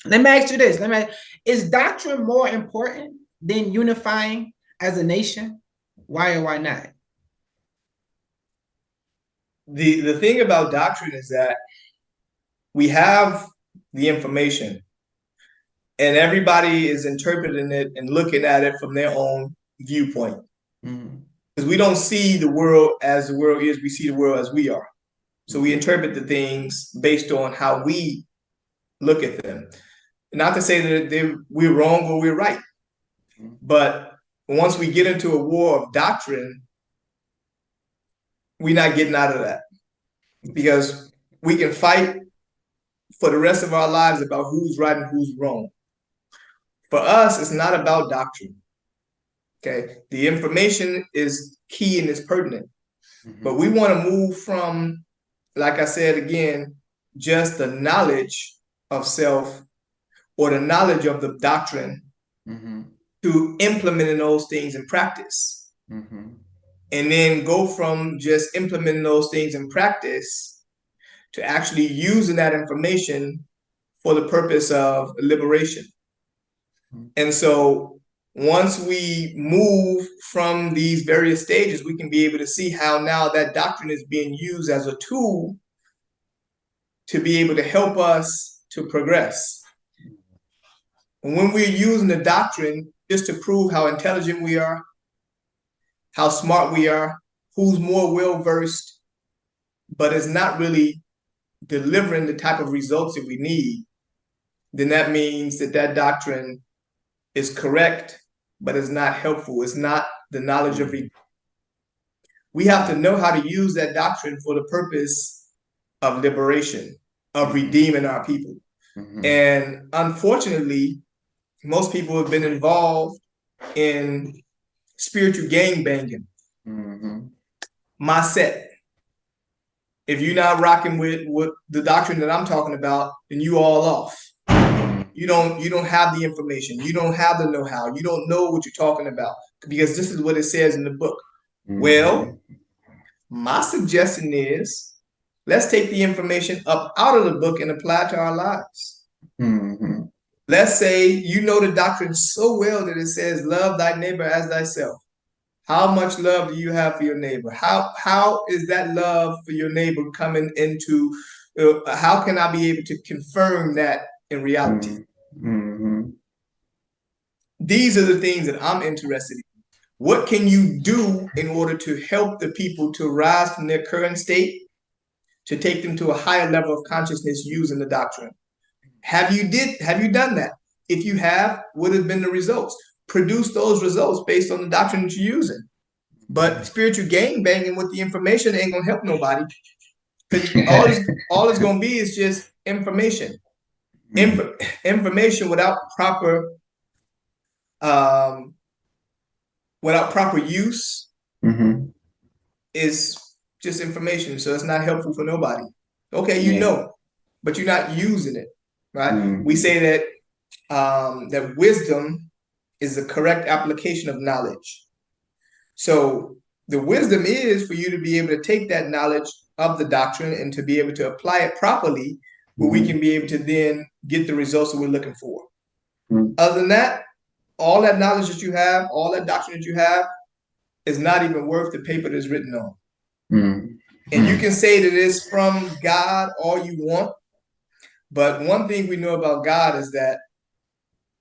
Let me ask you this. Is doctrine more important than unifying as a nation? Why or why not? The thing about doctrine is that we have the information and everybody is interpreting it and looking at it from their own viewpoint. Because we don't see the world as the world is, we see the world as we are. So we interpret the things based on how we look at them. Not to say that we're wrong or we're right, but once we get into a war of doctrine, we're not getting out of that because we can fight for the rest of our lives about who's right and who's wrong. For us, it's not about doctrine. Okay, the information is key and is pertinent, but we want to move from, like I said again, just the knowledge of self or the knowledge of the doctrine to implementing those things in practice. And then go from just implementing those things in practice to actually using that information for the purpose of liberation. And so once we move from these various stages, we can be able to see how now that doctrine is being used as a tool to be able to help us to progress. And when we're using the doctrine just to prove how intelligent we are, how smart we are, who's more well-versed, but is not really delivering the type of results that we need, then that means that that doctrine is correct, but it's not helpful. It's not the knowledge of it. We have to know how to use that doctrine for the purpose of liberation, of redeeming our people. And unfortunately, most people have been involved in spiritual gang banging. My set. If you're not rocking with the doctrine that I'm talking about, then you all off. You don't have the information. You don't have the know-how. You don't know what you're talking about because this is what it says in the book. Well, my suggestion is let's take the information up out of the book and apply it to our lives. Let's say you know the doctrine so well that it says love thy neighbor as thyself. How much love do you have for your neighbor? How is that love for your neighbor coming into? How can I be able to confirm that in reality? These are the things that I'm interested in. What can you do in order to help the people to rise from their current state to take them to a higher level of consciousness using the doctrine? Have you done that? If you have, what have been the results? Produce those results based on the doctrine that you're using. But spiritual gang banging with the information ain't gonna help nobody. Because all it's gonna be is just information. Information without proper use is just information. So it's not helpful for nobody. Okay, you know, but you're not using it, right? We say that that wisdom is the correct application of knowledge. So the wisdom is for you to be able to take that knowledge of the doctrine and to be able to apply it properly, where we can be able to then get the results that we're looking for. Other than that, all that knowledge that you have, all that doctrine that you have, is not even worth the paper that's written on. And you can say that it's from God all you want, but one thing we know about God is that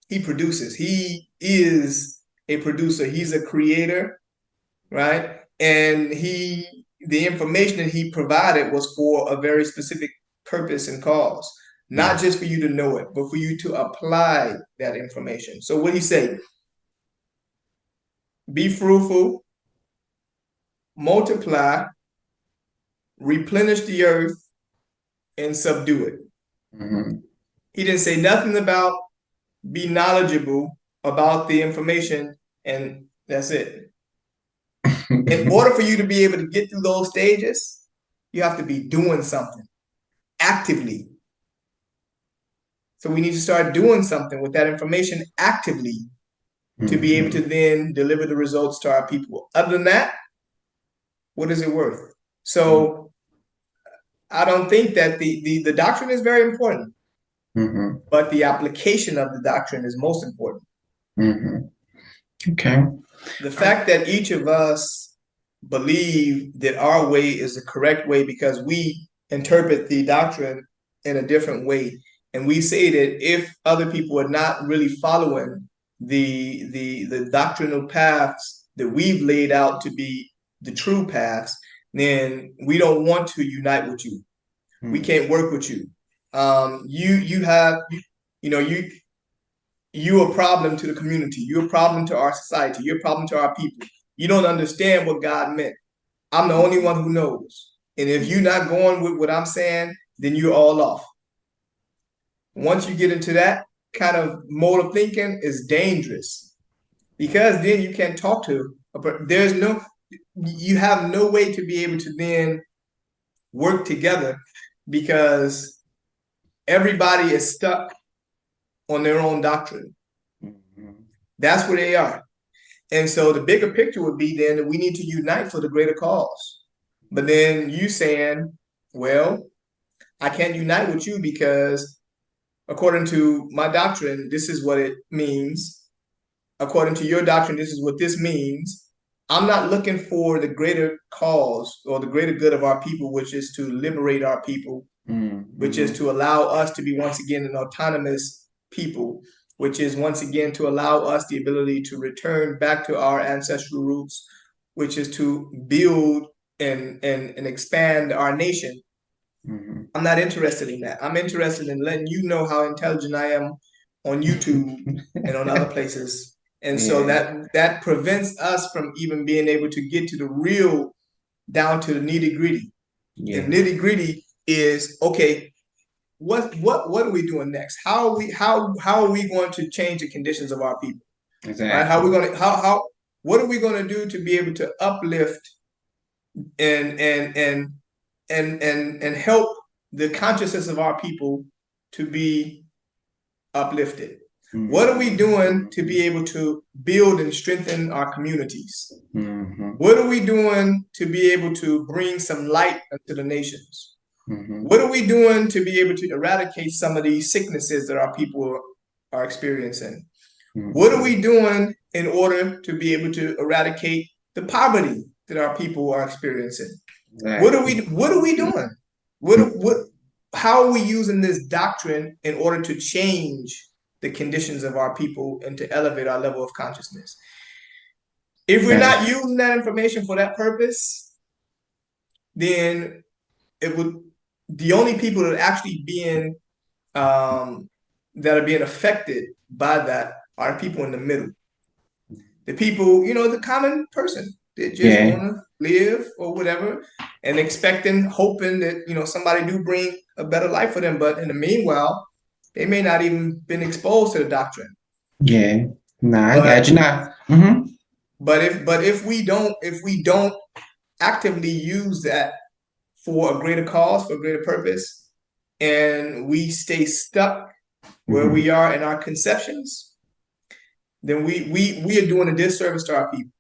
He produces. He is a producer. He's a creator, right? And the information that He provided was for a very specific purpose and cause, not just for you to know it, but for you to apply that information. So what do you say? Be fruitful, multiply, replenish the earth, and subdue it. He didn't say nothing about be knowledgeable about the information, and that's it. In order for you to be able to get through those stages, you have to be doing something actively. So we need to start doing something with that information actively to be able to then deliver the results to our people. Other than that, what is it worth? So I don't think that the doctrine is very important. but the application of the doctrine is most important. Okay. The fact that each of us believe that our way is the correct way because we interpret the doctrine in a different way, and we say that if other people are not really following the doctrinal paths that we've laid out to be the true paths, then we don't want to unite with you. We can't work with you. You have you're a problem to the community. You're a problem to our society. You're a problem to our people. You don't understand what God meant. I'm the only one who knows. And if you're not going with what I'm saying, then you're all off. Once you get into that kind of mode of thinking, it's dangerous because then you can't talk to you have no way to be able to then work together because everybody is stuck on their own doctrine. That's where they are. And so the bigger picture would be then that we need to unite for the greater cause. But then you saying, well, I can't unite with you because according to my doctrine, this is what it means. According to your doctrine, this is what this means. I'm not looking for the greater cause or the greater good of our people, which is to liberate our people, which is to allow us to be once again an autonomous people, which is once again to allow us the ability to return back to our ancestral roots, which is to build and expand our nation. I'm not interested in that. I'm interested in letting you know how intelligent I am on YouTube and on other places. And so that prevents us from even being able to get to the real, down to the nitty gritty. The nitty gritty is, okay, what are we doing next? How are we going to change the conditions of our people? Exactly. Right? How are we going to what are we going to do to be able to uplift and help the consciousness of our people to be uplifted? What are we doing to be able to build and strengthen our communities? What are we doing to be able to bring some light into the nations? What are we doing to be able to eradicate some of these sicknesses that our people are experiencing? What are we doing in order to be able to eradicate the poverty that our people are experiencing? What are we doing? How are we using this doctrine in order to change the conditions of our people and to elevate our level of consciousness? If we're not using that information for that purpose, then the only people that are actually being affected by that are people in the middle. The people, the common person that just want to live or whatever and hoping that, somebody do bring a better life for them. But in the meanwhile, they may not even been exposed to the doctrine. I got you now. But if we don't actively use that for a greater cause, for a greater purpose, and we stay stuck where we are in our conceptions, then we are doing a disservice to our people.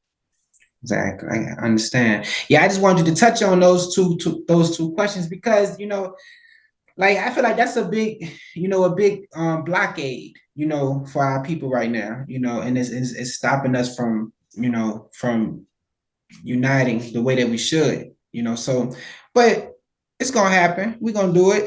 Exactly. I understand. I just wanted you to touch on those two questions because, like I feel like that's a big blockade, for our people right now, and it's stopping us from uniting the way that we should, so, but it's gonna happen. We're gonna do it.